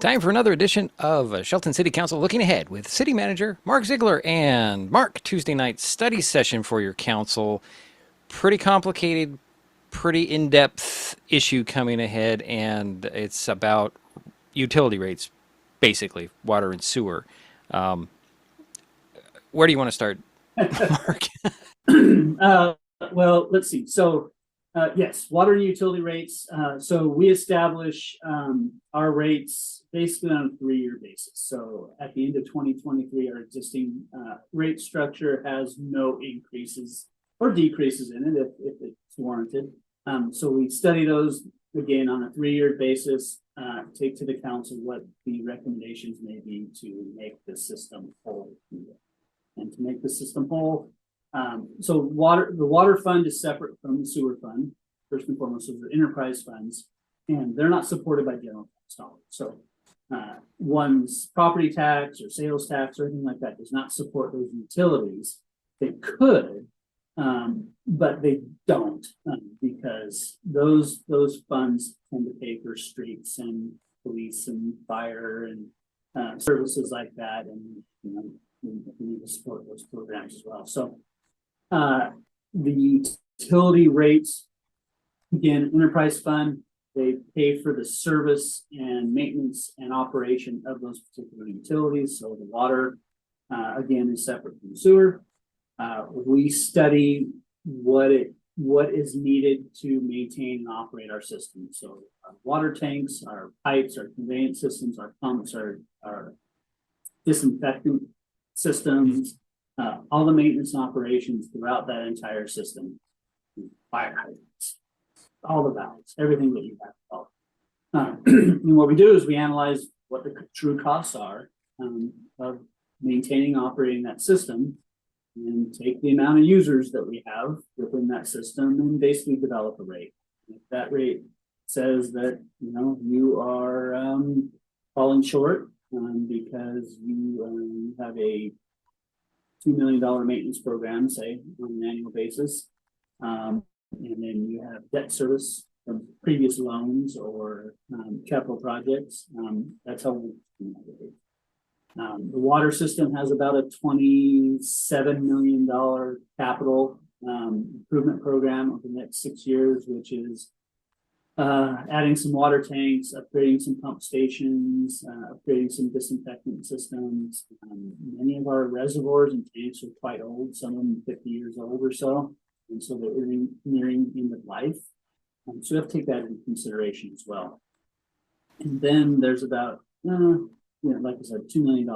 Time for another edition of Shelton City Council Looking Ahead with City Manager Mark Ziegler. And Mark, Tuesday night study session for your council. Pretty complicated, pretty in-depth issue coming ahead, and it's about utility rates, basically, water and sewer. Where do you want to start, Mark? Well, let's see. So, yes, water and utility rates. So we establish our rates basically on a 3-year basis. So at the end of 2023, our existing rate structure has no increases or decreases in it if it's warranted. So we study those again on a 3-year basis, take to the council what the recommendations may be to make the system whole. And to make the system whole, so the water fund is separate from the sewer fund. First and foremost, those are enterprise funds, and they're not supported by general tax dollars. So one's property tax or sales tax or anything like that does not support those utilities. They could, but they don't, because those funds tend to pay for streets and police and fire and services like that, and we need to support those programs as well. So the utility rates, again, enterprise fund, they pay for the service and maintenance and operation of those particular utilities. So the water, again, is separate from the sewer. We study what is needed to maintain and operate our system. So our water tanks, our pipes, our conveyance systems, our pumps, our disinfectant systems, all the maintenance operations throughout that entire system, fire hydrants, all the valves, everything that you have. And what we do is we analyze what the true costs are of maintaining, operating that system, and take the amount of users that we have within that system and basically develop a rate. If that rate says that you are falling short because you have a $2 million maintenance program, say, on an annual basis, and then you have debt service from previous loans or capital projects. That's how we the water system has about a $27 million capital improvement program over the next 6 years, which is adding some water tanks, upgrading some pump stations, upgrading some disinfectant systems. Many of our reservoirs and tanks are quite old, some of them 50 years old or so, and so they're nearing end of life. So we have to take that into consideration as well. And then there's about, like I said, $2 million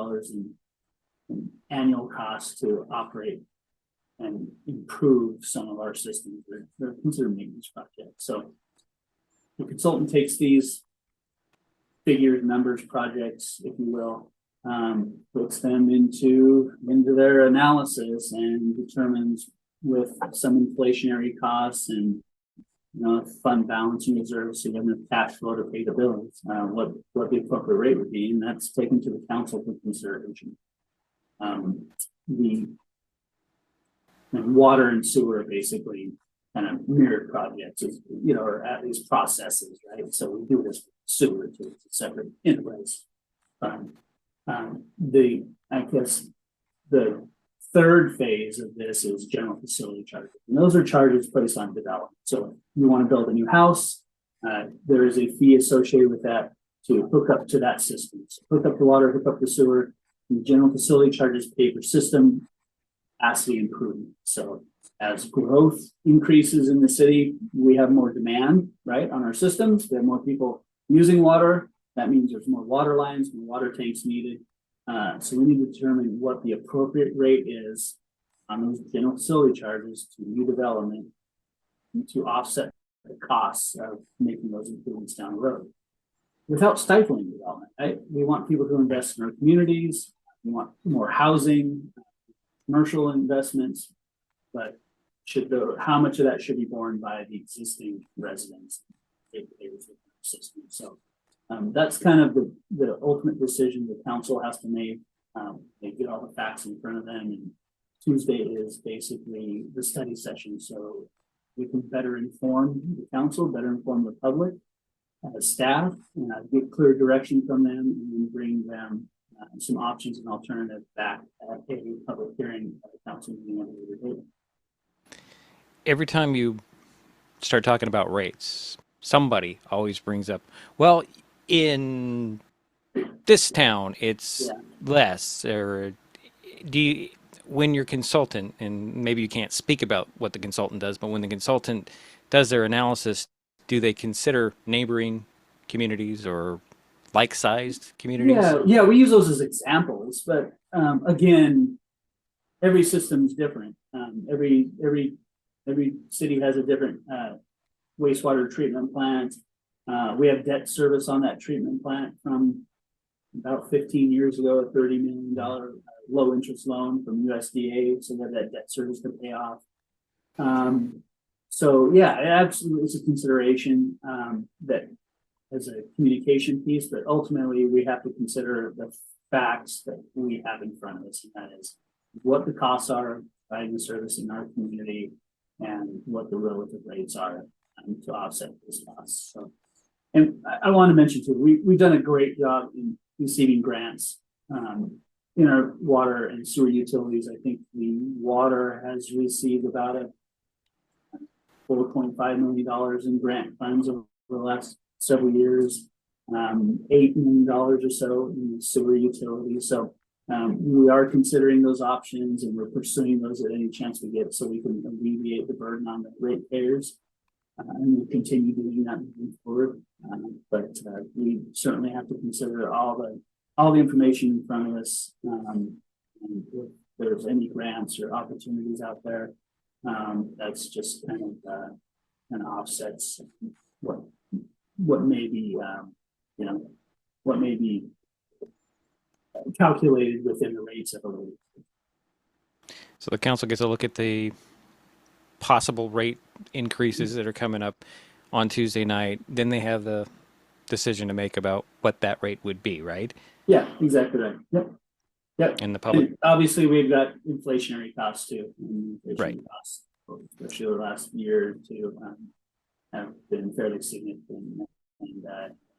in annual costs to operate and improve some of our systems. They're considered maintenance projects. So the consultant takes these figures, numbers, projects, if you will, puts them into their analysis and determines with some inflationary costs and fund balancing reserves, so you have enough cash flow to pay the bills, what the appropriate rate would be, and that's taken to the council for consideration. The water and sewer are basically kind of mirrored projects, or at least processes, right? So we do this with sewer too, it's a separate enterprise. I guess the third phase of this is general facility charges, and those are charges placed on development. So if you want to build a new house, there is a fee associated with that to hook up to that system. So hook up the water, hook up the sewer. The general facility charges pay for system capacity improvement. So as growth increases in the city, we have more demand, right, on our systems. We have more people using water. That means there's more water lines, more water tanks needed. So we need to determine what the appropriate rate is on those general facility charges to new development to offset the costs of making those improvements down the road without stifling development. Right? We want people to invest in our communities. We want more housing, commercial investments, but how much of that should be borne by the existing residents? System. So that's kind of the ultimate decision the council has to make. They get all the facts in front of them, and Tuesday is basically the study session. So we can better inform the council, better inform the public, staff, get clear direction from them, and then bring them some options and alternatives back at a public hearing at the council meeting on a later date. Every time you start talking about rates, somebody always brings up, well, in this town, it's less. Or do you, when your consultant, and maybe you can't speak about what the consultant does, but when the consultant does their analysis, do they consider neighboring communities or like-sized communities? Yeah, we use those as examples, but again, every system is different. Every city has a different wastewater treatment plant. We have debt service on that treatment plant from about 15 years ago, a $30 million low interest loan from USDA, so that debt service to pay off. So yeah, it absolutely is a consideration that as a communication piece, but ultimately we have to consider the facts that we have in front of us, and that is what the costs are of providing the service in our community and what the relative rates are to offset those costs. So, and I want to mention too, we've done a great job in receiving grants in our water and sewer utilities. I think the water has received about a $4.5 million in grant funds over the last several years, $8 million or so in the sewer utilities. So we are considering those options, and we're pursuing those at any chance we get, so we can alleviate the burden on the ratepayers. And we'll continue doing that moving forward. But we certainly have to consider all the information in front of us. And if there's any grants or opportunities out there, that's just kind of offsets what may be what may be calculated within the rates of a rate. So the council gets a look at the possible rate increases that are coming up on Tuesday night. Then they have the decision to make about what that rate would be, right? Yeah, exactly right. Yep. And the public, and obviously, we've got inflationary costs too. Right. Costs, especially the last year or two, have been fairly significant. And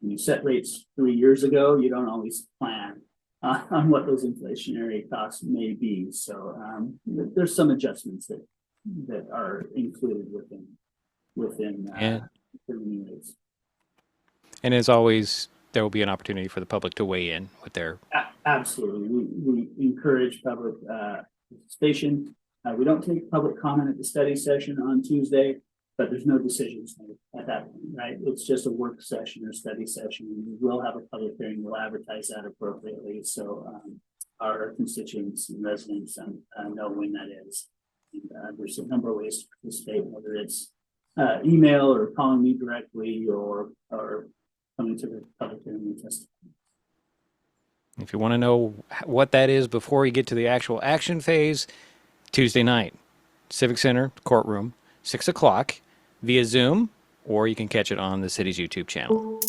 when you set rates 3 years ago, you don't always plan on what those inflationary costs may be. So there's some adjustments that are included within the new rates. and as always, there will be an opportunity for the public to weigh in with their. Absolutely, we encourage public participation. We don't take public comment at the study session on Tuesday, but there's no decisions made at that point, right? It's just a work session or study session. We will have a public hearing. We'll advertise that appropriately, so our constituents and residents know when that is. And there's a number of ways to participate, whether it's email or calling me directly or coming to the public hearing and testifying. If you want to know what that is before you get to the actual action phase, Tuesday night, Civic Center courtroom, 6 o'clock via Zoom, or you can catch it on the city's YouTube channel.